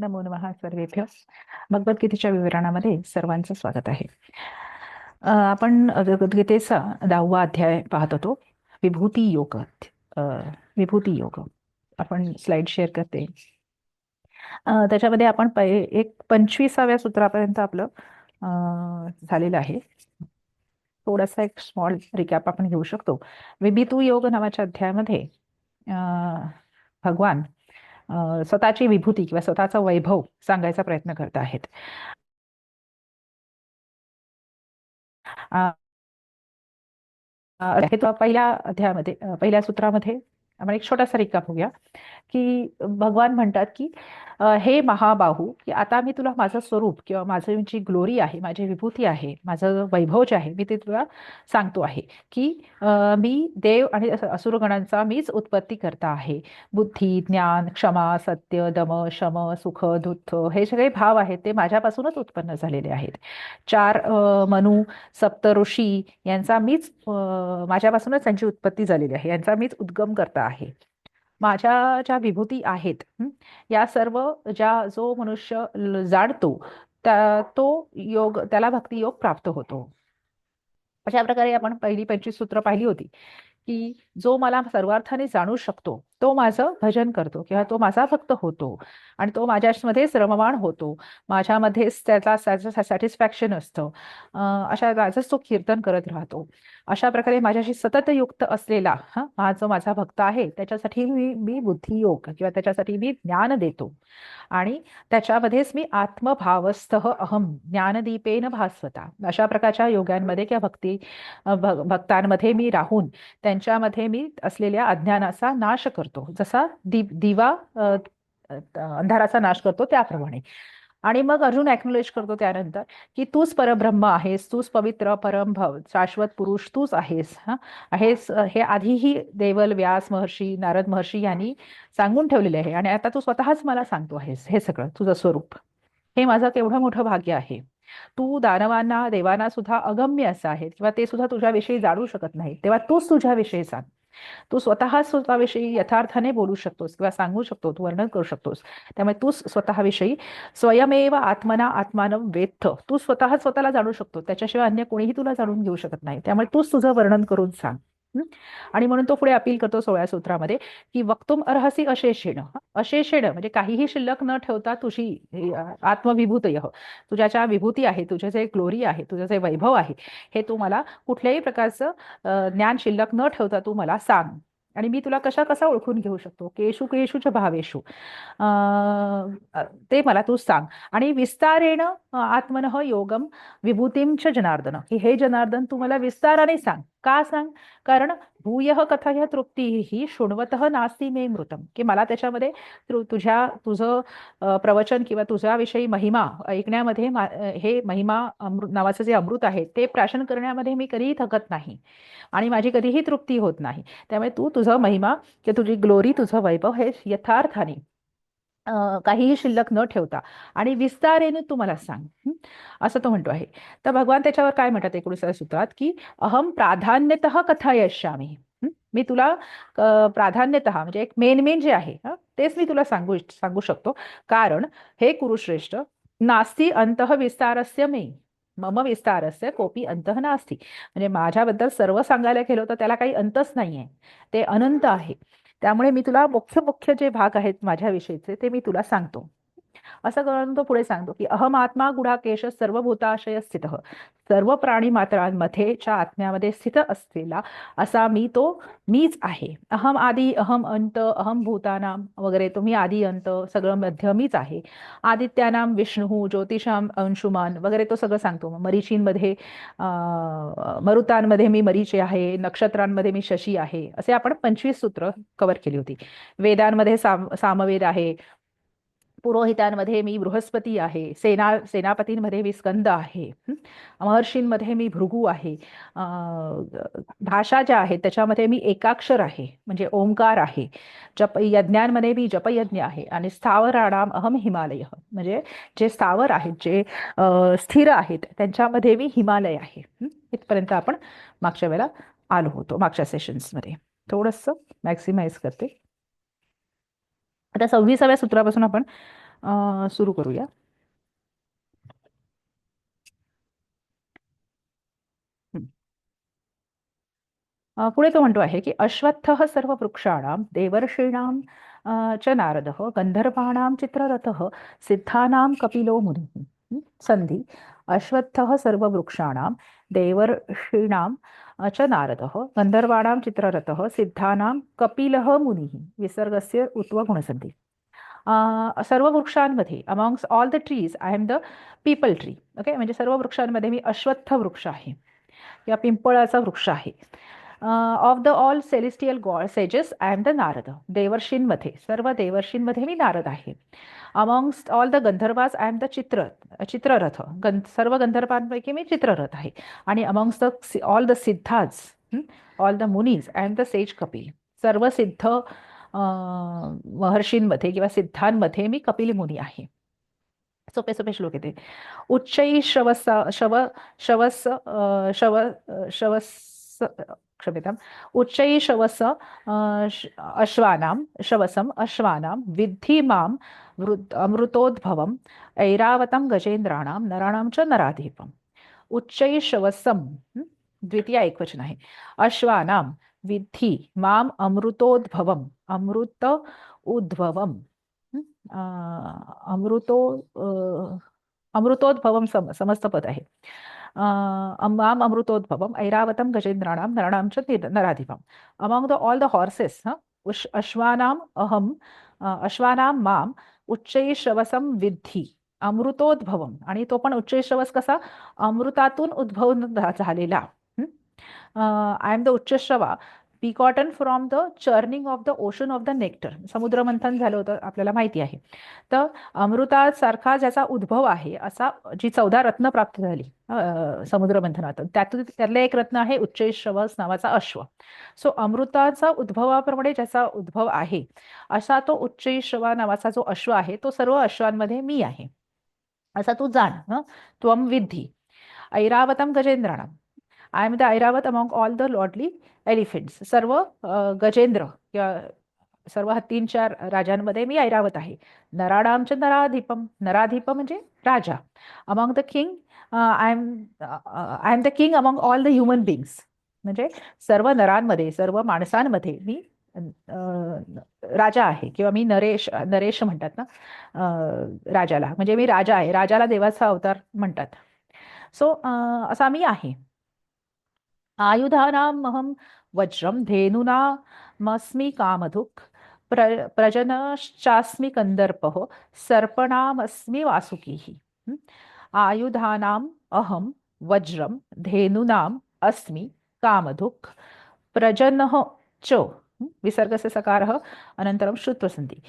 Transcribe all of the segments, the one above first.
नमो नमः सर्वेभ्य. भगवद्गीतेच्या विवरणामध्ये सर्वांचं स्वागत आहे. आपण भगवद्गीतेचा 10वा अध्याय पाहत होतो, विभूती योग. अ, विभूती योग आपण स्लाइड शेअर करते. त्याच्यामध्ये आपण एक 25व्या सूत्रापर्यंत आपलं झालेलं आहे. थोडासा एक स्मॉल रिकॅप आपण घेऊ शकतो. विभूती योग नावाच्या अध्यायामध्ये भगवान स्वतःची विभूती किंवा स्वतःचा वैभव सांगायचा प्रयत्न करत आहेत. हे तर पहिल्या अध्यायामध्ये पहिल्या सूत्रामध्ये आपण एक छोटासा रिकाप होऊया की भगवान म्हणतात की हे महाबाहू, की आता मी तुला माझं स्वरूप किंवा माझं जी ग्लोरी आहे, माझी विभूती आहे, माझं वैभव जे आहे, मी ते तुला सांगतो आहे की मी देव आणि असुरगणांचा मीच उत्पत्ती करता आहे. बुद्धी, ज्ञान, क्षमा, सत्य, दम, शम, सुख, दुःख हे सगळे भाव आहेत ते माझ्यापासूनच उत्पन्न झालेले आहेत. चार मनू, सप्त ऋषी यांचा मीच माझ्यापासूनच त्यांची उत्पत्ती झालेली आहे, यांचा मीच उद्गम करता आहे. माझ्या ज्या विभूती आहेत, या सर्व जो मनुष्य जाणतो तो योग, त्याला भक्ती योग प्राप्त होतो. अशा प्रकारे आपण पहिली 25 सूत्र पाहिली होती की जो मला सर्वार्थाने जाणू शकतो तो माझं भजन करतो किंवा तो माझा भक्त होतो आणि तो माझ्यामध्येच रममाण होतो, माझ्यामध्येच त्याचा सॅटिस्फॅक्शन असतं. अशा माझंच तो कीर्तन करत राहतो. अशा प्रकारे माझ्याशी सतत युक्त असलेला हा जो माझा भक्त आहे त्याच्यासाठी मी मी बुद्धियोग किंवा त्याच्यासाठी मी ज्ञान देतो आणि त्याच्यामध्येच मी आत्मभावस्थ अहम ज्ञानदीपेन भास्वता, अशा प्रकारच्या योगांमध्ये किंवा भक्तांमध्ये मी राहून त्यांच्यामध्ये मी असलेल्या अज्ञानाचा नाश करतो, जसा दिवा अंधाराचा नाश करतो त्याप्रमाणे. आणि मग अर्जुन ऍक्नॉलेज करतो त्यानंतर की तूच परब्रह्म आहेस, तूच पवित्र परमभव शाश्वत पुरुष तूच आहेस. आहेस हे आधीही देवल, व्यास महर्षी, नारद महर्षी यांनी सांगून ठेवलेले आहे आणि आता तू स्वतःच मला सांगतो आहेस हे सगळं तुझं स्वरूप. हे माझं केवढं मोठं भाग्य आहे. तू दानवांना, देवांना सुद्धा अगम्य असं आहे किंवा ते सुद्धा तुझ्याविषयी जाणू शकत नाही, तेव्हा तूच तुझ्याविषयी सांग. तू स्वतः स्वतःविषयी यथार्थाने बोलू शकतोस किंवा सांगू शकतो, तू वर्णन करू शकतोस. त्यामुळे तू स्वतःविषयी स्वयमेव आत्मना आत्मानं वेत्थ, तू स्वतः स्वतःला जाणू शकतो, त्याच्याशिवाय अन्य कोणीही तुला जाणून घेऊ शकत नाही. त्यामुळे तूच तुझं वर्णन करून सांग. आणि म्हणून तो पुढे अपील करतो 16व्या सूत्रामध्ये की वक्तुम अर्हसी अशेषेण. अशेषेण म्हणजे काहीही शिल्लक न ठेवता तुझी आत्मविभूतय, तुझ्या ज्या विभूती आहे, तुझे जे ग्लोरी आहे, तुझं जे वैभव आहे, हे तू मला कुठल्याही प्रकारचं ज्ञान शिल्लक न ठेवता तू मला सांग. आणि मी तुला कशा कसा ओळखून घेऊ शकतो, केशु केशुच भावेशु, ते मला तू सांग. आणि विस्तारेण आत्मनः योगम विभूतीं च जनार्दन, की हे जनार्दन तू मला विस्ताराने सांग. का सांग? कारण भूयः कथय तृप्ती शृण्वतः नास्ति मे मृतम, की मला त्याच्यामध्ये तुझं प्रवचन किंवा तुझ्याविषयी महिमा ऐकण्यामध्ये हे महिमा नावाचं जे अमृत आहे ते प्राशन करण्यामध्ये मी कधीही थकत नाही आणि माझी कधीही तृप्ती होत नाही. त्यामुळे तू तुझं महिमा किंवा तुझी ग्लोरी, तुझं वैभव हे यथार्थाने काहीही शिल्लक न ठेवता आणि विस्तारेने तू मला सांग, असं तो म्हणतो आहे. तर भगवान त्याच्यावर काय म्हणतात 19व्या सूत्रात की अहम प्राधान्यतः कथयिष्यामि. मी तुला प्राधान्यतः म्हणजे एक मेन जे आहे तेच मी तुला सांगू सांगू शकतो. कारण हे कुरुश्रेष्ठ, नास्ति अंतः विस्तारस्य मे, मम विस्तारस्य कोपी अंतः नास्ति, म्हणजे माझ्याबद्दल सर्व सांगायला गेलो तर त्याला काही अंतच नाहीये, ते अनंत आहे. त्यामुळे मी तुला मुख्य मुख्य जे भाग आहेत माझ्याविषयीचे ते मी तुला सांगतो. असं करून तो पुढे सांगतो की अहम आत्मा गुढाकेश सर्वभूताशय स्थित, सर्व प्राणी मात्रांमध्ये च्या आत्म्यामध्ये स्थित असलेला असा मीच आहे. अहम आदी, अहम अंत, अहम भूतानाम वगैरे, तुम्ही आदी अंत सगळं मध्य मीच आहे. आदित्यानाम विष्णू, ज्योतिषाम अंशुमान वगैरे तो सगळं सांगतो. मरीचींमध्ये मरुतांमध्ये मी मरीची आहे, नक्षत्रांमध्ये मी शशी आहे, असे आपण 25 सूत्र कव्हर केली होती. वेदांमध्ये सामवेद आहे, पुरोहितांमध्ये मी बृहस्पती आहे, सेनापतींमध्ये मी स्कंद आहे, महर्षींमध्ये मी भृगू आहे, भाषा ज्या आहेत त्याच्यामध्ये मी एकाक्षर आहे म्हणजे ओंकार आहे, यज्ञांमध्ये मी जपयज्ञ आहे आणि स्थावराणाम अहम हिमालय, म्हणजे जे स्थावर आहेत, जे स्थिर आहेत त्यांच्यामध्ये मी हिमालय आहे. इथपर्यंत आपण मागच्या वेळेला आलो होतो. मागच्या सेशन्समध्ये थोडंसं मॅक्सिमाइज करते. आता 26व्या सूत्रापासून आपण सुरू करूया. हं. पुढे तो म्हणतो आहे की अश्वत्थः सर्व वृक्षाणां देवर्षीणां च नारदः गंधर्वाणां चित्ररथः सिद्धानां कपिलो मुनिः. संधी. अश्वत्थः सर्व वृक्षाणां देवर्षीणां च नारदः गंधर्वाणां चित्ररथः सिद्धानां कपिलः मुनिः. विसर्गस्य उत्वगुणसंधी. सर्व वृक्षांमध्ये amongst all the trees I am the peepal tree. Okay, म्हणजे सर्व वृक्षांमध्ये मी अश्वत्थ वृक्ष आहे या पिंपळाचा वृक्ष आहे. Of the all celestial god sages I am the Narad. देवर्षींमध्ये सर्व देवर्षींमध्ये मी नारद आहे. Amongst all the gandharvas I am the Chitrarath. सर्व गंधर्वांपैकी मी चित्ररथ आहे. आणि amongst the all the siddhas all the munis I am the sage Kapil. सर्व सिद्ध महर्षींमध्ये किंवा सिद्धांमध्ये मी कपिल मुनी आहे. सोपे सोपे श्लोक येते. उच्चै शवस शवस क्षम्यताम्. उच्चै शवस अश्वानां शवसम् अश्वानां विद्धि मां अमृतोद्भवम् ऐरावतं गजेंद्राणां नराणां च नराधिपम्. उच्चै शवसम द्वितीय एकवचन आहे. अश्वानां विद्धि माम अमृतोद्भवम. अमृत उद्भवम. हं? अमृतो अमृतोद्भवम समस्त पद आहे. माम अमृतोद्भवम ऐरावतम गजेंद्राणाम नराणाम च नराधिपम. Among the all the horses अश्वानाम अहम अश्वानाम माम उच्चैश्रवसम विद्धी अमृतोद्भवम. आणि तो पण उच्चैश्रवस कसा? अमृतातून उद्भवून झालेला. I am the Uchchaishrava gotten from the churning of the ocean of the nectar. समुद्रमंथन झालं होतं आपल्याला माहिती आहे. तर अमृतासारखा ज्याचा उद्भव आहे असा जी 14 रत्न प्राप्त झाली समुद्रमंथनातून, त्यातून त्यातलं एक रत्न आहे उच्चैश्रवस नावाचा अश्व. सो अमृताचा उद्भवाप्रमाणे ज्याचा उद्भव आहे असा तो उच्चैश्रवा नावाचा जो अश्व आहे तो सर्व अश्वांमध्ये मी आहे असा तू जाण. त्वम विद्धी ऐरावतम गजेंद्राणाम. I am the Airavat among all the lordly elephants. सर्व गजेंद्र किंवा सर्व हत्तींच्या राजांमध्ये मी ऐरावत आहे. नराणामच नराधिपम. नराधिप म्हणजे राजा. Among the king I am the king among all the human beings. म्हणजे सर्व नरांमध्ये सर्व माणसांमध्ये मी राजा आहे किंवा मी नरेश. नरेश म्हणतात ना राजाला. म्हणजे मी राजा आहे. राजाला देवाचा अवतार म्हणतात. सो असा मी आहे. आयुधानामहं वज्रं धेनूनामस्मि कामधुक् प्रजनश्चास्मि कन्दर्पः सर्पणामस्मि वासुकीः. आयुधानाम् अहं वज्रं धेनूनाम् अस्मि कामधुक् प्रजनः च विसर्गस्य सकारः अनन्तरं श्रुत्वसन्ति.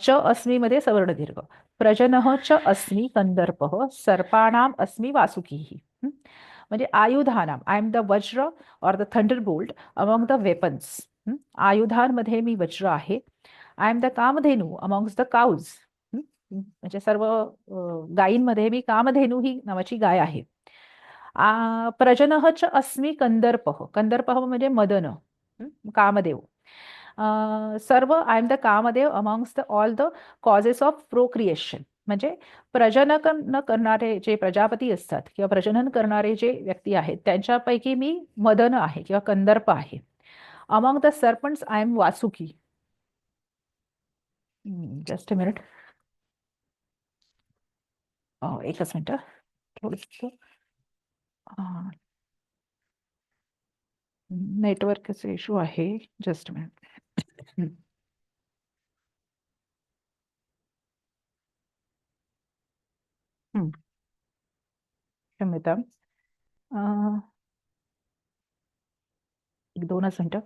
च अस्मि मध्ये सवर्णदीर्घ. प्रजनः च अस्मि कन्दर्पः सर्पाणाम् अस्मि वासुकीः. म्हणजे आयुधानाम I am the vajra or the thunderbolt among the weapons. आयुधांमध्ये मी वज्र आहे. I am the Kamadhenu amongst the cows. म्हणजे सर्व गायींमध्ये मी कामधेनू ही नावाची गाय आहे. प्रजनः च अस्मि कंदर्पः. कंदर्पः म्हणजे मदन. कामदेव. सर्व I am the Kamdev amongst the all the causes of procreation. म्हणजे प्रजनन करणारे जे प्रजापती असतात किंवा प्रजनन करणारे जे व्यक्ती आहेत त्यांच्यापैकी मी मदन आहे किंवा कंदर्प आहे. Among the serpents I am Vasuki. Just a minute. एकच मिनिट. थोडस नेटवर्कचा इश्यू आहे. Just a minute. क्षम्यता. अं, एक दोनच मिनिटं.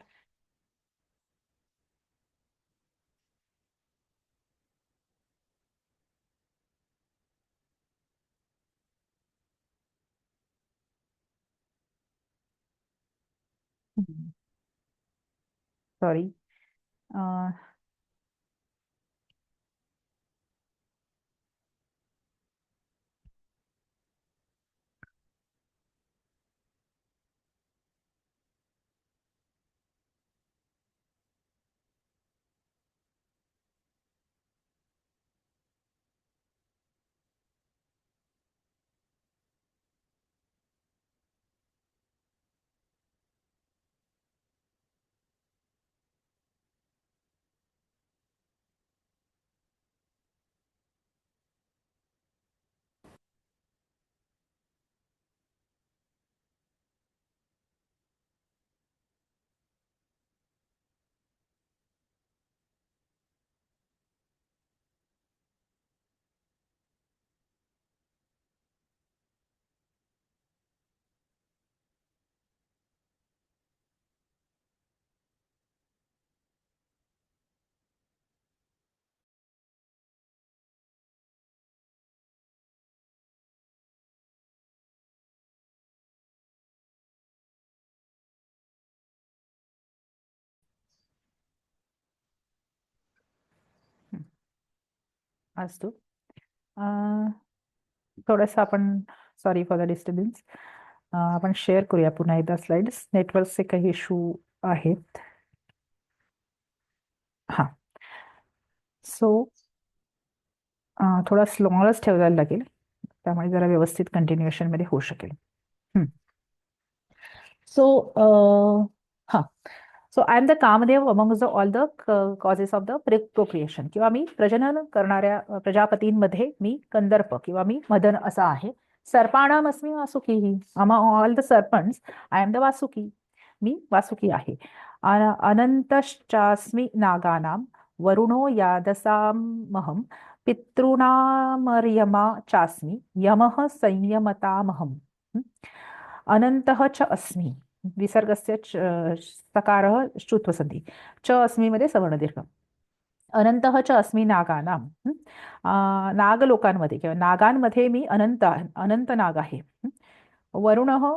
सॉरी. अस्तु. थोडंसं आपण, सॉरी फॉर द डिस्टर्बन्स, आपण शेअर करूया पुन्हा एकदा स्लाइड्स. नेटवर्कचे काही इश्यू आहेत. हां. सो थोडा स्लॉंगच ठेवायला लागेल, त्यामुळे जरा व्यवस्थित कंटिन्युएशनमध्ये होऊ शकेल. सो हां. So I am the Kamdev among the all the causes of the procreation, किंवा मी प्रजनन करणाऱ्या प्रजापतींमध्ये मी कंदर्प किंवा मी मदन असा आहे. सर्पाणामस्मी वासुकीही, among all the serpents I am the Vasuki, मी वासुकी आहे. अनंतश्चास्मि नागानां वरुणो यादसामहं पितॄणामर्यमा चास्मि यमः संयमतामहम्. अनंतः च अस्मि, विसर्गस्य सकारः श्चुत्वसंधी, च अस्मि मध्ये सवर्णदीर्घ. अनंतः च अस्मि नागानां, नागलोकांमध्ये किंवा नागांमध्ये मी अनंत अनंत नाग आहे. वरुणः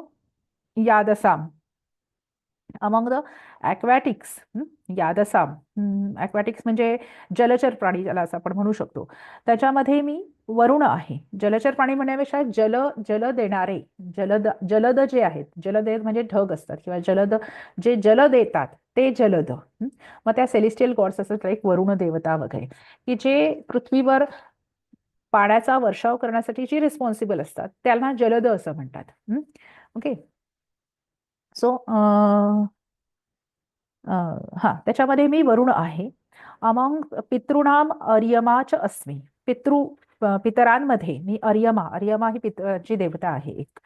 यादसाम, अमंग द ॲक्वॅटिक्स, यादसाम, ॲक्वॅटिक्स म्हणजे जलचर प्राणी ज्याला असं आपण म्हणू शकतो, त्याच्यामध्ये मी वरुण आहे. जलचर प्राणी म्हणण्यापेक्षा जल देणारे, जलद जे आहेत, जलद म्हणजे ढग असतात किंवा जलद जे जल देतात ते जलद. मग त्या सेलिस्टियल गॉड्स असतात, एक वरुण देवता वगैरे, की जे पृथ्वीवर पाण्याचा वर्षाव करण्यासाठी जे रिस्पॉन्सिबल असतात त्यांना जलद असं म्हणतात. ओके. सो हां, त्याच्यामध्ये मी वरुण आहे. अमंग पितॄणाम अर्यमाच अस्मि, पितरांमध्ये मी अर्यमा, अर्यमा ही पितरांची देवता आहे एक.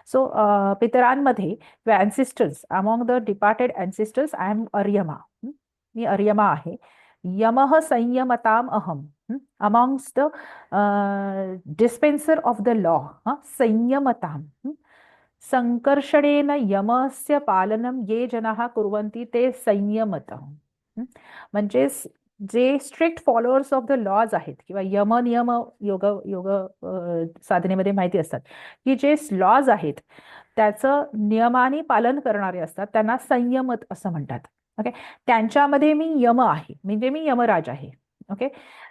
सो पितरांमध्ये किंवा ancestors, among the departed ancestors I am Aryama, मी अर्यमा आहे. यमः संयमताम अहम, amongst the dispenser of the law, संयमताम. संकर्षणेन यमस्य पालनम ये जनाः कुर्वन्ति ते संयमतः. म्हणजे जे strict followers of the laws आहेत किंवा यम नियम योग योग साधनेमध्ये माहिती असतात की जे लॉज आहेत त्याचं नियमाने पालन करणारे असतात, त्यांना संयमत असं म्हणतात. ओके. त्यांच्यामध्ये मी यम आहे, म्हणजे मी यमराज आहे. ओके.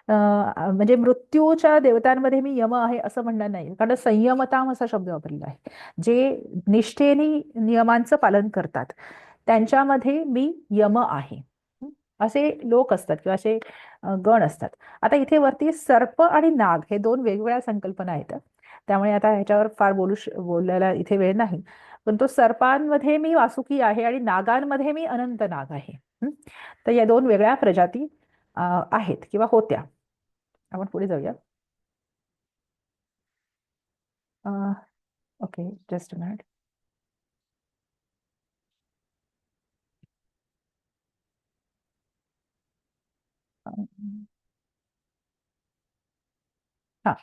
म्हणजे मृत्यूच्या देवतांमध्ये मी यम आहे असं म्हणणार नाही, कारण संयमताम असा शब्द वापरलेला आहे. जे निष्ठेने नियमांचं पालन करतात त्यांच्यामध्ये मी यम आहे. असे लोक असतात किंवा असे गण असतात. आता इथे वरती सर्प आणि नाग हे दोन वेगवेगळ्या संकल्पना आहेत, त्यामुळे आता ह्याच्यावर फार बोलायला इथे वेळ नाही. पण तो सर्पांमध्ये मी वासुकी आहे आणि नागांमध्ये मी अनंत नाग आहे. तर या दोन वेगळ्या प्रजाती आहेत किंवा होत्या. आपण पुढे जाऊया. Okay, just a minute. हा.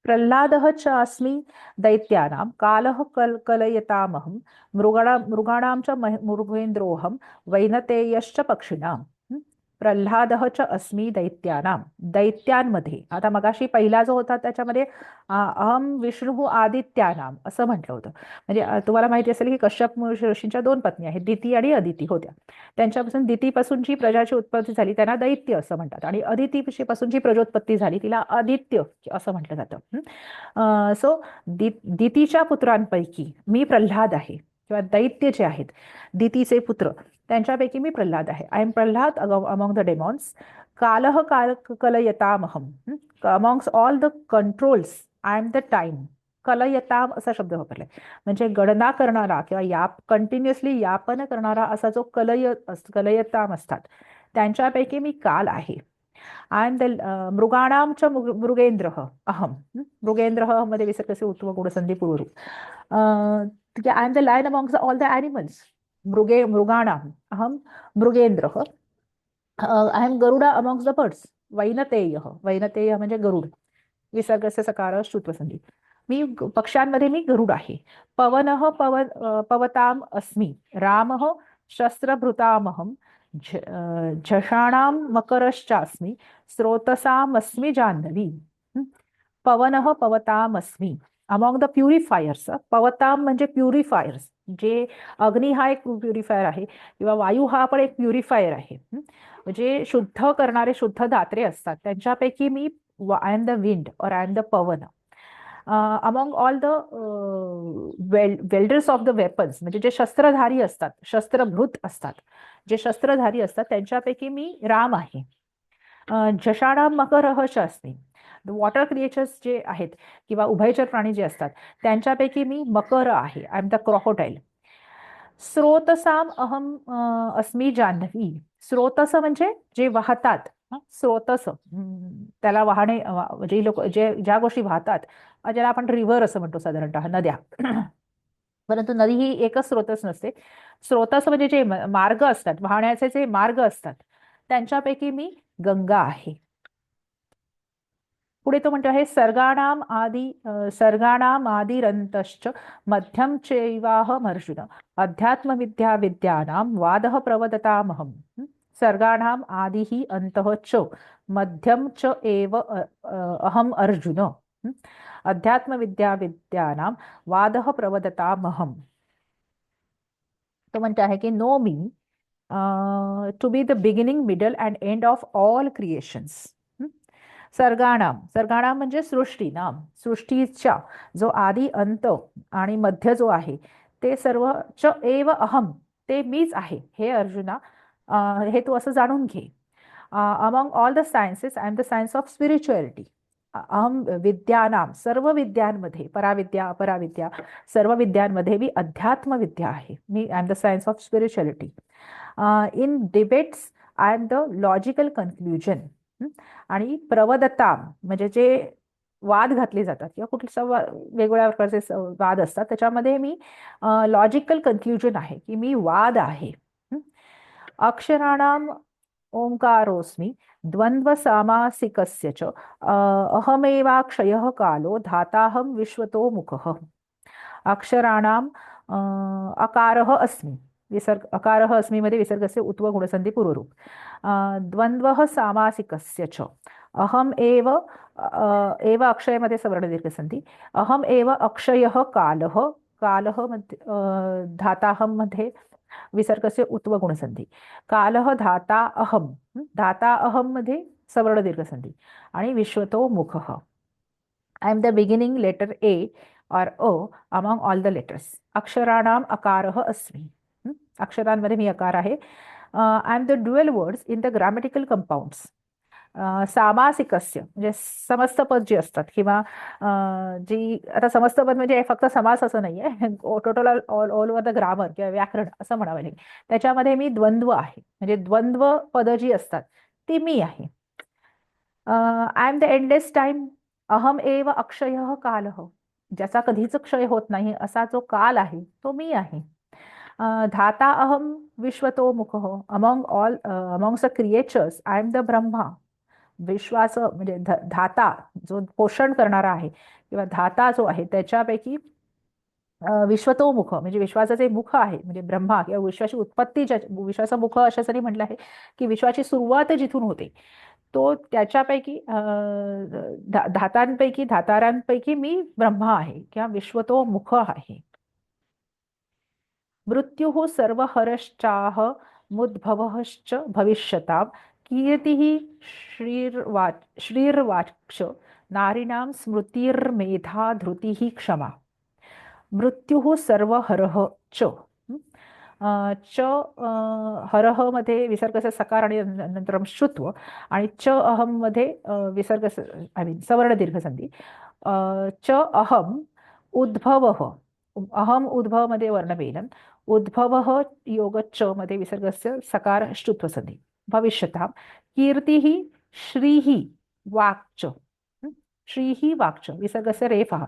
प्रल्हादः च अस्मि दैत्यानां कालः कलयतामहं मृगाणां च मृगेन्द्रोऽहं वैनतेयश्च पक्षिणाम्. प्रल्हादः च अस्मि दैत्यानां, दैत्यांमध्ये. आता मगाशी पहिला जो होता त्याच्यामध्ये अहम विष्णू आदित्यानाम असं म्हटलं होतं. म्हणजे तुम्हाला माहिती असेल की कश्यप ऋषींच्या दोन पत्नी आहेत, दिती आणि अदिती होत्या. त्यांच्यापासून दितीपासून जी प्रजाची उत्पत्ती झाली त्यांना दैत्य असं म्हणतात, आणि अदितीपासून जी प्रजोत्पत्ती झाली तिला आदित्य असं म्हटलं जातं. सो दितीच्या पुत्रांपैकी मी प्रल्हाद आहे, किंवा दैत्य जे आहेत दितीचे पुत्र त्यांच्यापैकी मी प्रल्हाद आहे. I am Prahlad among the demons. कालः कलयतामहम, amongst all the controls I am the time. कलयताम असा शब्द वापरलाय, म्हणजे गणना करणारा किंवा कंटिन्युअसली यापन करणारा असा जो कलयताम असतात त्यांच्यापैकी मी काल आहे. आय एम द मृगाणाम च मृगेंद्र अहम. मृगेंद्र मध्ये विसर्गसे उत्तम गुणसंधी पूर्वरूप. I am the lion amongst all the animals. मृगाणाम अहम मृगेंद्र. I am Garuda amongst the birds. Vainateya, Vainateya म्हणजे गरुड, विसर्गस्य सकार श्रुत्वसंधी. मी पक्ष्यांमध्ये मी गरुड आहे. पवनः पवताम अस्मि. रामः शस्त्रभृतामहं. झषाणां मकरश्चास्मि. स्रोतसामस्मि जाह्नवी. पवनः पवतामस्मि, अमॉंग द प्युरिफायर्स. पवताम म्हणजे प्युरिफायर्स, जे अग्नी हा एक प्युरिफायर आहे किंवा वायू हा पण एक प्युरिफायर आहे. म्हणजे शुद्ध करणारे, शुद्ध दात्रे असतात त्यांच्यापैकी मी आय एम द विंड और I am the Pawan. Among all the welders of the weapons, म्हणजे जे शस्त्रधारी असतात, शस्त्रभृत असतात, जे शस्त्रधारी असतात त्यांच्यापैकी मी राम आहे. झषाणां मकरः च अस्मि. वॉटर क्रिएचर्स जे आहेत किंवा उभयचर प्राणी जे असतात त्यांच्यापैकी मी मकर आहे. I am the crocodile. स्रोतसाम अहम अस्मी जान्हवी. स्रोतस म्हणजे जे वाहतात. स्रोतस त्याला वाहणे, जे लोक जे ज्या गोष्टी वाहतात, ज्याला आपण रिव्हर असं म्हणतो साधारणतः, नद्या. परंतु नदी ही एकच स्रोतच नसते. स्रोतस म्हणजे जे मार्ग असतात, वाहण्याचे जे मार्ग असतात त्यांच्यापैकी मी गंगा आहे. पुढे तो म्हणतो आहे सर्गाणाम आदिरंतश्च मध्यम चैवाहमर्जुन अध्यात्मविद्या विद्यानां वादः प्रवदतामहम्. सर्गाणाम आदिः अंतः च मध्यम च एव अहम अर्जुन. अध्यात्मविद्या विद्यानां वादः प्रवदतामहम्. तो म्हणतो आहे की know me to be the beginning, middle and end of all creations. सर्गाणाम म्हणजे सृष्टी नाम, सृष्टीच्या जो आदी अंत आणि मध्य जो आहे ते सर्व च एव अहम, ते मीच आहे. हे अर्जुना, हे तू असं जाणून घे. Among all the sciences I am the science of spirituality. अहम विद्यानाम, सर्व विद्यांमध्ये, पराविद्या अपराविद्या सर्व विद्यांमध्ये मी अध्यात्म विद्या आहे. मी I am the science of spirituality. In debates I am the logical conclusion. आणि प्रवदताम म्हणजे जे वाद घातले जातात किंवा कुठले वेगवेगळ्या प्रकारचे वाद असतात त्याच्यामध्ये मी लॉजिकल कन्क्ल्युजन आहे, की मी वाद आहे. अक्षराणाम ओंकारोस्मी द्वंद्व सामासिकस्य च अहमेवाक्षयः कालो धाताहं विश्वतो मुखः. अक्षराणाम अकारः अस्मि, विसर्ग अकारः अस्मि मध्ये विसर्गस्य उत्व गुणसंधी पूर्वरूप. द्वंद्वः सामासिकस्य च अहम एव एव अक्षयमध्ये सवर्ण दीर्घसंधी. अहम एव अक्षयः कालः, कालः मध्ये धाताहं मध्ये विसर्गस्य उत्व गुणसंधी. कालः धाता अहम, धाता अहम मध्ये सवर्ण दीर्घसंधी. आणि विश्वतो मुखः. I am the beginning letter A और अ अमॉंग ऑल द लेटर्स. अक्षराणाम अकारः अस्मि. अक्षरांमध्ये मी अकार आहे. I am the dual words in the grammatical compounds. सामासिकस्य म्हणजे समस्त पद जी असतात किंवा जी, आता समस्त पद म्हणजे फक्त समास असं नाहीये, total all over the grammar किंवा व्याकरण असं म्हणावं लागेल. त्याच्यामध्ये मी द्वंद्व आहे, म्हणजे द्वंद्व पद जी असतात ती मी आहे. I am the endless time. अहम एव अक्षयः कालः. ज्याचा कधीच क्षय होत नाही असा जो काल आहे तो मी आहे. धाता अहम विश्वतो मुखः. Among all amongst the creatures I am the Brahma. विश्वास म्हणजे धाता जो पोषण करणारा आहे किंवा धाता जो आहे त्याच्यापैकी विश्वतो मुख म्हणजे विश्वाचं जे मुख आहे म्हणजे ब्रह्मा किंवा विश्वाची उत्पत्ती, विश्वाचं मुख अशासाठी म्हटलं आहे की विश्वाची सुरुवात जिथून होते तो त्याच्यापैकी धातांपैकी धातारांपैकी मी ब्रह्मा आहे किंवा विश्वतो मुख आहे. मृत्युः सर्वहरश्चाह मुद्भवश्च भविष्यतां कीर्तिः श्रीर्वाक्ष नारीणां स्मृतिर्मेधा धृतिः क्षमा. मृत्युः सर्वहरः च. च हरह मध्ये विसर्गस्य सकार आणि नंतर श्रुत्व आणि च अहम मध्ये विसर्ग आय मीन सवर्ण दीर्घसंधी. च अहम उद्भवः. अहम उद्भव मध्ये वर्णमेलन. उद्भवः योग च मध्ये विसर्गस्य सकार श्रुत्व संधी. भविष्यतां कीर्तिः श्रीः वाक्च. श्रीः वाक्च विसर्गस्य रेफः.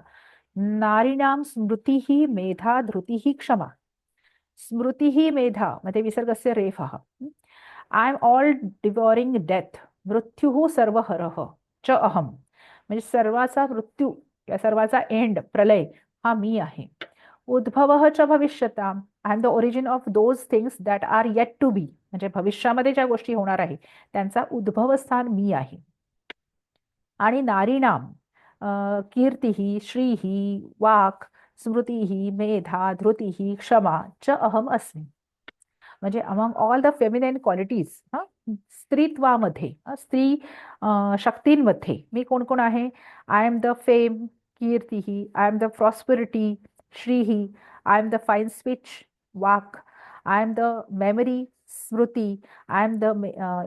नारीणां स्मृतिः मेधा धृतिः क्षमा. स्मृतिः मेधा मध्ये विसर्गस्य रेफः. I am all devouring death. मृत्युः सर्वहरः च अहम म्हणजे सर्वाचा मृत्यू या सर्वाचा एंड प्रलय हा मी आहे. उद्भवः च भविष्यताम. I am the origin of those things that are yet to be म्हणजे भविष्यामध्ये ज्या गोष्टी होणार आहे त्यांचा उद्भवस्थान मी आहे. आणि नारीणाम कीर्तिः श्रीः वाक् स्मृतिः मेधा धृतिः क्षमा च अहम अस्मि म्हणजे among all the feminine qualities स्त्रीत्वामध्ये स्त्री शक्तींमध्ये मी कोण कोण आहे? आय एम द फेम कीर्ती, आय एम द प्रॉस्पेरिटी श्रीही, I am the fine speech वाक, आय एम द मेमरी स्मृती, आय एम द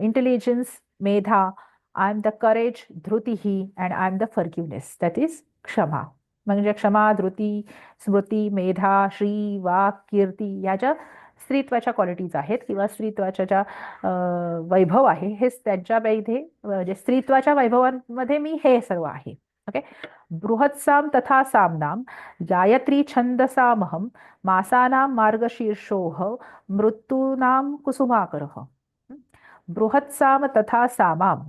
इंटेलिजन्स मेधा, आय एम द करेज धृतीही, and I am the forgiveness that is क्षमा. म्हणजे क्षमा, धृती, स्मृती, मेधा, श्री, वाक, कीर्ती या ज्या स्त्रीत्वाच्या क्वालिटीज आहेत किंवा स्त्रीत्वाच्या ज्या वैभव आहे हे त्यांच्यामध्ये म्हणजे स्त्रीत्वाच्या वैभवांमध्ये मी हे सर्व आहे. ओके. बृहत्साम तथा सामनाम गायत्री छंदसामहम मासानां मार्गशीर्षोह मृत्यूनां कुसुमाकरः. बृहत्साम तथा सामाम.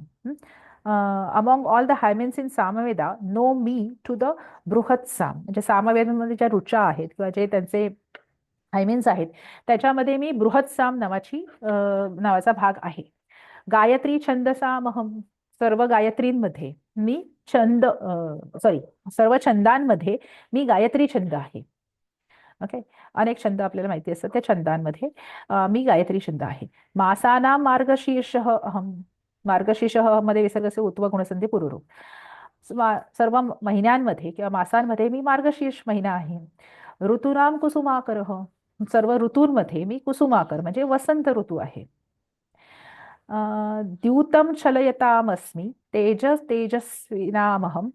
Among all the hymns in Samaveda know me to the Brihatsam. म्हणजे सामवेदामध्ये ज्या ऋचा आहेत किंवा जे त्यांचे हायमेन्स आहेत त्याच्यामध्ये मी बृहत्साम नावाचा भाग आहे. गायत्री छंदसामहम. सर्व गायत्रींमध्ये मी सर्व छंदांमध्ये मी गायत्री छंद आहे. ओके. अनेक छंद आपल्याला माहिती असतात त्या छंदांमध्ये मी गायत्री छंद आहे. मासानां मार्गशीर्ष अहम. मार्गशीर्ष मध्ये विसर्गचे उत्व गुणसंधी पूर्वरूप. सर्व महिन्यांमध्ये किंवा मासांमध्ये मी मार्गशीर्ष महिना आहे. ऋतूनाम कुसुमाकरः. सर्व ऋतूंमध्ये मी कुसुमाकर म्हणजे वसंत ऋतू आहे. द्यूतं चलयतामस्मि तेजस्विनामहं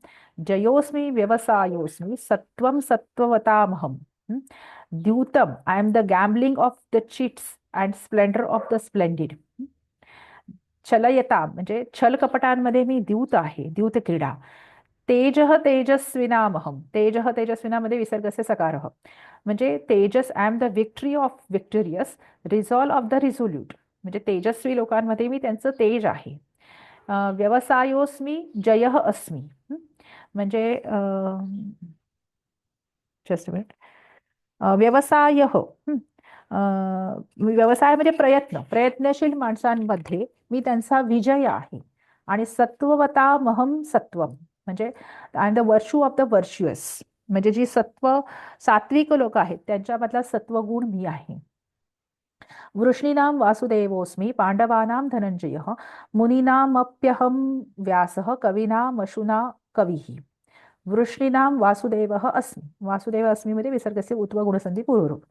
जयोस्मि व्यवसायोस्मि सत्वं सत्ववतामहं. द्यूतम, I am the gambling of the cheats and splendour of the splendid. चलयता म्हणजे छल कपटांमध्ये मी द्यूत आहे, द्यूत क्रीडा. तेजः तेजस्विनामहम. तेजः तेजस्विनामध्ये विसर्गस्य सकारः म्हणजे तेजस, I am the victory of victorious, resolve of the resolute. म्हणजे तेजस्वी लोकांमध्ये मी त्यांचं तेज आहे. व्यवसायोस्मी जयः अस्मी. म्हणजे जस्ट मिनिट. व्यवसाय व्यवसाय म्हणजे प्रयत्नशील माणसांमध्ये मी त्यांचा विजय आहे. आणि सत्ववता महम सत्वम म्हणजे I am the virtue of the virtuous. म्हणजे जी सात्विक लोक आहेत त्यांच्यामधला सत्वगुण मी आहे. वृष्णीनां वासुदेवोस्मी पांडवानां धनंजयः मुनीनामप्यहं व्यासः कवीनामशुना कविः. वृष्णीनां वासुदेवः अस्मि. वासुदेव अस्मि मध्ये विसर्गस्य उत्व गुणसंधी पूर्वरूप.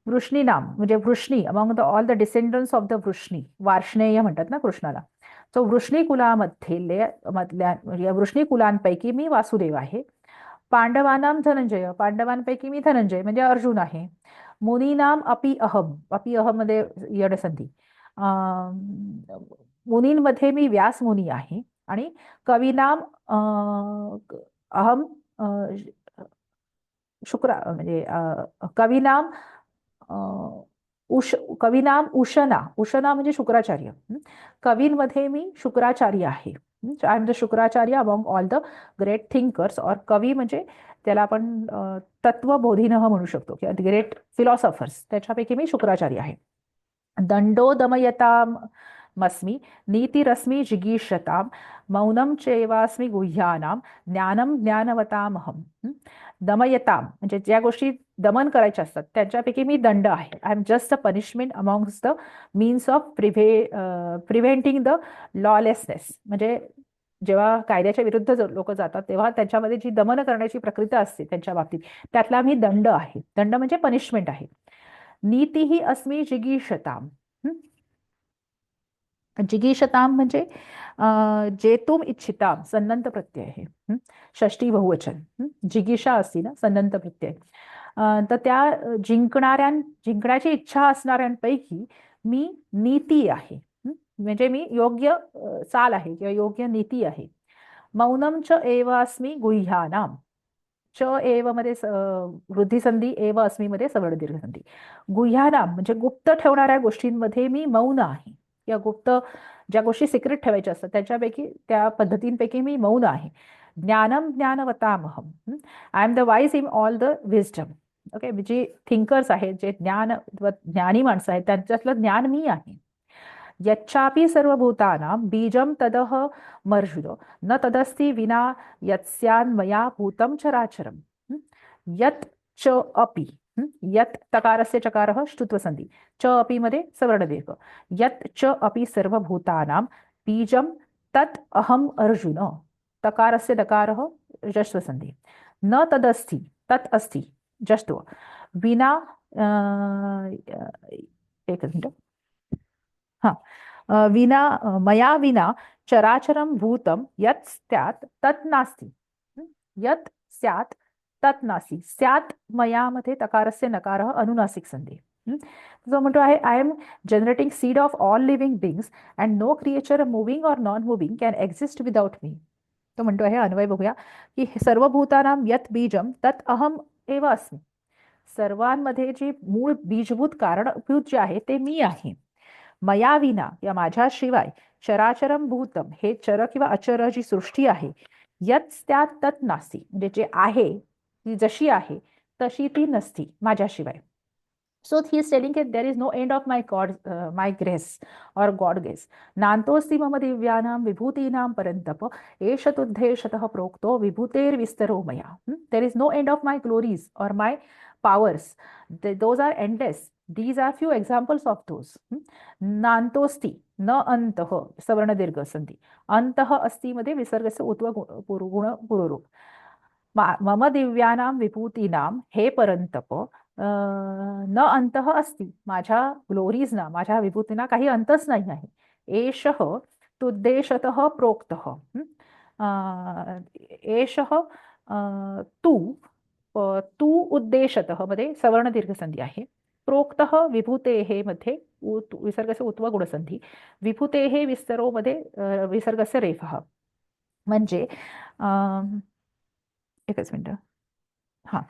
वृष्णीनां म्हणजे Vrishni, among the all the descendants of the Vrishni. Varshneya म्हणतात ना कृष्णाला. सो वृष्णी कुलामधल्या वृष्णी कुलांपैकी मी वासुदेव आहे. पांडवानां धनंजय. पांडवांपैकी मी धनंजय म्हणजे अर्जुन आहे. मुनीनाम अपि अहम. अपि अहम मध्ये यडसंधी. मुनींमध्ये मी व्यास मुनी आहे. आणि कवीनाम अहम शुक्रा म्हणजे कवीनाम कवीनाम उशना. उशना म्हणजे शुक्राचार्य. कवींमध्ये मी शुक्राचार्य आहे. I am the Shukracharya among all the great thinkers. और कवी म्हणजे त्याला आपण तत्वबोधिनः म्हणू शकतो किंवा ग्रेट फिलॉसॉफर्स. त्याच्यापैकी मी शुक्राचार्य आहे. दंडो दमयताम मस्मी नीतिरस्मी जिगीषताम मौनं चैवास्मी गुह्यानाम ज्ञानम ज्ञानवतामहम. दमयताम म्हणजे ज्या गोष्टी दमन करायच्या असतात त्यांच्यापैकी मी दंड आहे. I am just a punishment amongst the means of preventing the lawlessness. म्हणजे जेव्हा कायद्याच्या विरुद्ध लोक जातात तेव्हा त्यांच्यामध्ये जी दमन करण्याची प्रक्रिया असते त्यांच्या बाबतीत त्यातला मी दंड आहे. दंड म्हणजे पनिशमेंट आहे. नीतीही अस्मी जिगीषताम. जिगीषताम म्हणजे जेतुम इच्छिताम सन्नंत प्रत्यय आहे. षष्टी बहुवचन. जिगीषा असती ना सन्नंत प्रत्यय. तर त्या जिंकण्याची इच्छा असणाऱ्यांपैकी मी नीती आहे. म्हणजे मी योग्य चाल आहे किंवा योग्य नीती आहे. मौनम च एव अस्मी गुह्यानाम. च एव मध्ये वृद्धिसंधी, एव अस्मी मध्ये सवर्ण दीर्घसंधी. गुह्यानाम म्हणजे गुप्त ठेवणाऱ्या गोष्टींमध्ये मी मौन आहे. या गुप्त ज्या गोष्टी सिक्रेट ठेवायच्या असतात त्याच्यापैकी त्या पद्धतींपैकी मी मौन आहे. ज्ञानम ज्ञानवतामहम. I am the wise in all the wisdom. Okay. जे थिंकर्स आहेत, जे ज्ञानी माणसं आहेत त्यांच्यातलं ज्ञान मी आहे. यच्चापि सर्वभूतानां बीजं तदह मर्जुद न तदस्ति विना यत्स्यान्मया भूतं चराचरम. यत च अपि यत् तकारस्य चकारः ष्टुत्व संधी, च अपि मध्ये सवर्ण दीर्घ, यत् च अपि सर्वभूतानां बीजं तत् अहम अर्जुन, तकारस्य दकारः जश्व संधी, न तदस्ति तत् अस्ति जष्ट्व, विना एकच मिनिट, हा विना मया विना चराचरं भूतं यत् स्यात् तत् नास्ति, यत् स्यात् तत् नास्ति, स्यात् मया मध्ये तकारस्य नकारः अनुनासिक संधी. जो म्हणतो आहे I am generating seed of all living beings and no creature moving or non moving can exist without me. तो म्हणतो आहे अन्वय बघूया की सर्व भूतानां यत् बीजम तत् अहम एव अस्मि. सर्वांमध्ये जे मूळ बीजभूत कारणभूत जे आहे ते मी आहे. मया विना या माझ्याशिवाय चराचरम भूतम हे चर किंवा अचर जी सृष्टी आहे यत् त्यात तत् नास्ती, म्हणजे जे आहे ती जशी आहे तशी ती नसती माझ्याशिवाय. So he is telling there is no end of my god my grace और गॉड ग्रेस, नान्तोस्ति मम दिव्यानां विभूतीनां परन्तप एष तुद्धेशतः प्रोक्तो विभूतेर्विस्तरो मया. There is no end of my glories और my powers, those are endless. These are few examples of those. नान्तोस्ति न अंतः सवर्ण दीर्घ संधी, अंतः अस्ति मध्ये विसर्गस्य उत्व गुण पुरुरूप, मम दिव्यानां विभूतीनां हे परंतप न अंतः अस्ति, माझ्या ग्लोरीजना माझ्या विभूतीना काही अंतच नाही आहे. एषः तुद्देशतः प्रोक्तः, एषः तू तू उद्देशतः मध्ये सवर्ण दीर्घ संधी आहे. प्रोक्तः विभूतेः मध्ये विसर्गस्य उत्व गुणसंधी, विभूतेः विस्तरो मध्ये विसर्गस्य रेफः. म्हणजे एकच मिनिट, हा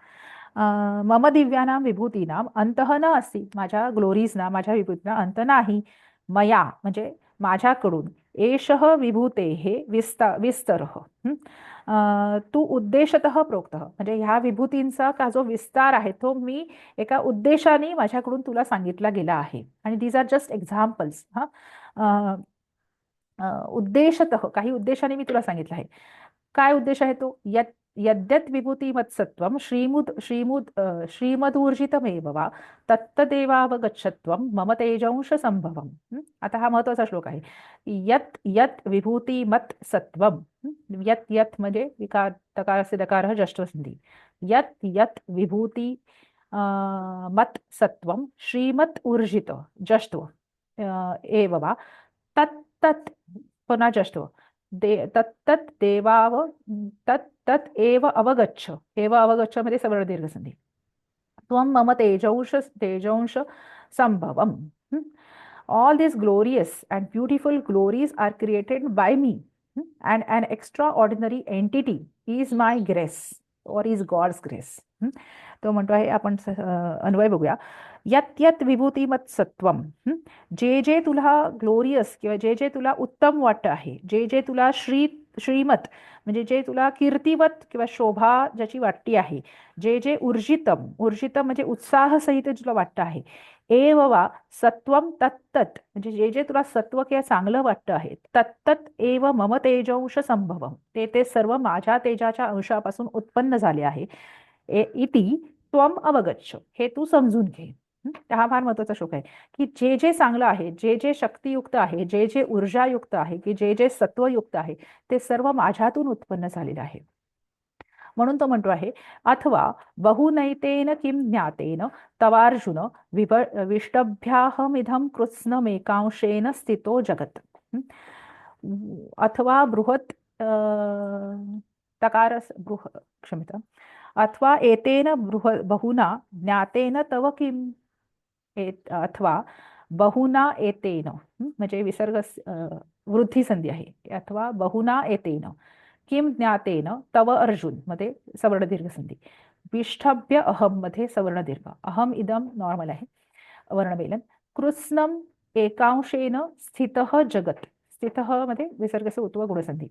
मम दिव्यानां विभूतीनां अंतः न अस्ति, माझ्या ग्लोरीजना माझ्या विभूतीना अंत नाही. मया म्हणजे माझ्याकडून, एषः विभूतेः विस्तरः, तू उद्देशतः प्रोक्तः म्हणजे ह्या विभूतींचा का जो विस्तार आहे तो मी एका उद्देशाने माझ्याकडून तुला सांगितला गेला आहे. आणि दीज आर जस्ट एक्झाम्पल्स. उद्देशतः काही उद्देशाने मी तुला सांगितलं आहे. काय उद्देश आहे तो, यद्यत् विभूतिमत्सत्वं श्रीमदूर्जितमेव वा तत्तदेवावगच्छत्वं मम तेजंश संभवम्. आता हा महत्वाचा श्लोक आहे. यत् यत् विभूतिमत् सत्वं, यत् यत् म्हणजे विकार तकारस्य दकारः जष्ट्व संधी, यत् यत् विभूति मत् सत्वं श्रीमत् ऊर्जित जष्ट्व एव वा तत् तत् पुन्हा जष्ट्व तत्तत् देवाव तत् तत् एव अवगच्छ, एव अवगच्छ मध्ये सवर्ण दीर्घ संधी, त्वं मम तेजंश संभवम. All these glorious and beautiful glories are created by me, and an extraordinary entity is my grace or is God's grace. तो म्हणतो आहे, आपण अन्वय बघूया. यत् यत् विभूतिमत् सत्वम, जे जे तुला ग्लोरियस किंवा जे जे तुला उत्तम वाटतं आहे, जे जे तुला श्रीमत म्हणजे जे तुला कीर्तिवत किंवा शोभा ज्याची वाटती आहे, जे जे ऊर्जितम म्हणजे उत्साह सहित तुला वाटतं आहे, एव वा सत्वम तत्तत म्हणजे जे जे तुला सत्व किंवा चांगलं वाटतं आहे, तत्तत एव मम तेजंश संभवम ते ते सर्व माझ्या तेजाच्या अंशापासून उत्पन्न झाले आहे. इति त्वम अवगच्छ हे तू समजून घे. हा फार महत्वाचा श्लोक आहे की जे जे चांगलं आहे, जे जे शक्तियुक्त आहे, जे जे ऊर्जायुक्त आहे, की जे जे सत्वयुक्त आहे ते सर्व माझ्यातून उत्पन्न झालेलं आहे. म्हणून तो म्हणतो आहे, अथवा बहुनैतेन किं ज्ञातेन तवार्जुन विष्टभ्याहमिदं कृत्स्नमेकांशेन स्थितो जगत. अथवा बृहत् क्षम्यतां, अथवा एतेन बहुना ज्ञातेन तव किम, अथवा बहुना एतेन म्हणजे विसर्ग वृद्धी संधी आहे. अथवा बहुना एतेन किम ज्ञातेन तव अर्जुन मध्ये सवर्ण दीर्घ संधी, विष्ठभ्य अहम मध्ये सवर्ण दीर्घ, अहम इदम नॉर्मल आहे वर्णमेलन, कृत्स्नम एकांशेन स्थितः जगत, स्थितः मध्ये विसर्गस्य उत्व गुणसंधी.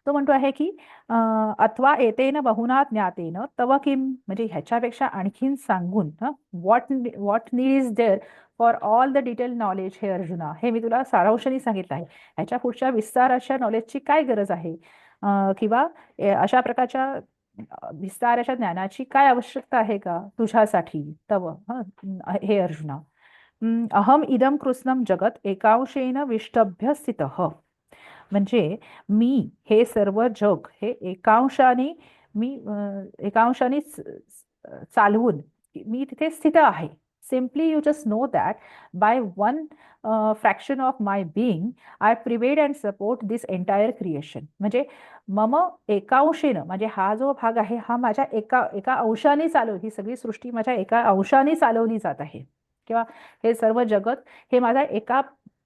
तो म्हणतो आहे की अथवा एतेन बहुना ज्ञातेन तव किम म्हणजे ह्याच्यापेक्षा आणखीन सांगून, what need is there for all the detail knowledge हे अर्जुना, हे मी तुला सारांशाने सांगितलं आहे. ह्याच्या पुढच्या विस्ताराच्या नॉलेजची काय गरज आहे, किंवा अशा प्रकारच्या विस्ताराच्या ज्ञानाची काय आवश्यकता आहे का तुझ्यासाठी तव हे अर्जुना. अहम इदम कृत्स्नम जगत एकांशेन विष्टभ्य स्थितः. म्हणजे मी हे सर्व जग हे एकांशाने चालवून मी तिथे स्थित आहे. Simply you just know that by one fraction of my being I pervade and support this entire creation. म्हणजे मम एकांशेनं, म्हणजे हा जो भाग आहे हा माझ्या एका अंशाने ही सगळी सृष्टी माझ्या एका अंशाने चालवली जात आहे, किंवा हे सर्व जगत हे माझ्या एका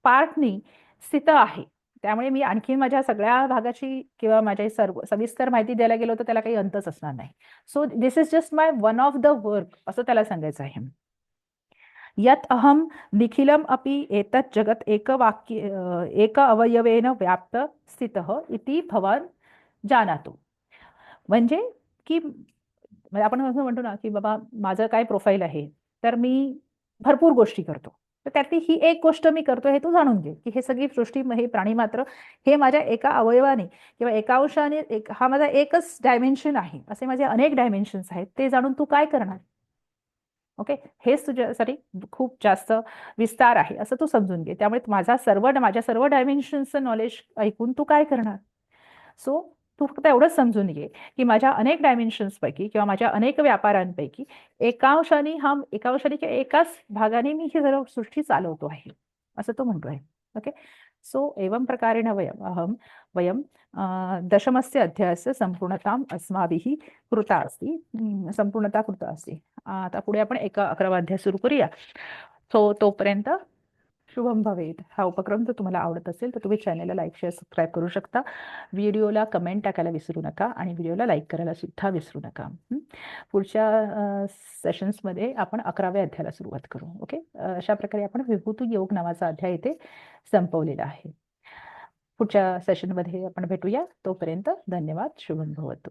पार्टनी स्थित आहे. त्यामुळे मी आणखी माझ्या सगळ्या भागाची किंवा माझ्या सर्व सविस्तर माहिती द्यायला गेलो तर त्याला काही अंतच असणार नाही. So this is just my one of the work असं त्याला सांगायचं आहे. यत अहम निखिलम अपि एतत् जगत एक अवयवेन व्याप्त स्थितः इति भवान जानातो. म्हणजे की म्हणजे आपण असं म्हणतो ना की बाबा माझं काय प्रोफाईल आहे, तर मी भरपूर गोष्टी करतो, तर त्यातली ही एक गोष्ट मी करतो हे तू जाणून घे, की हे सगळी सृष्टी हे प्राणी मात्र हे माझ्या एका अवयवाने किंवा एका अंशाने हा माझा एकच डायमेन्शन आहे, असे माझे अनेक डायमेन्शन्स आहेत, ते जाणून तू काय करणार. ओके, हेच तुझ्यासाठी खूप जास्त विस्तार आहे असं तू समजून घे. त्यामुळे माझ्या सर्व डायमेन्शनचं नॉलेज ऐकून तू काय करणार. सो तू फक्त एवढंच समजून घे की माझ्या अनेक डायमेन्शन्स पैकी किंवा माझ्या अनेक व्यापारांपैकी एकांशाने किंवा एकाच भागाने मी ही सर्व सृष्टी चालवतो आहे असं तो म्हणतोय. ओके, सो एवं प्रकारेण वयम दशमस्य अध्यायस्य संपूर्णताम् अस्माभिः कृता अस्ति. संपूर्णता कृता अस्ति. आता पुढे आपण 11वा अध्याय सुरू करूया. सो तोपर्यंत शुभम भवेत. हा उपक्रम जर तुम्हाला आवडत असेल तर तुम्ही चॅनलला लाईक शेअर सबस्क्राईब करू शकता. व्हिडिओला कमेंट टाकायला विसरू नका आणि व्हिडिओला लाईक करायला सुद्धा विसरू नका. पुढच्या सेशन्समध्ये आपण 11व्या अध्यायाला सुरुवात करू. ओके, अशा प्रकारे आपण विभूती योग नावाचा अध्याय इथे संपवलेला आहे. पुढच्या सेशनमध्ये आपण भेटूया. तोपर्यंत धन्यवाद. शुभम भवतु.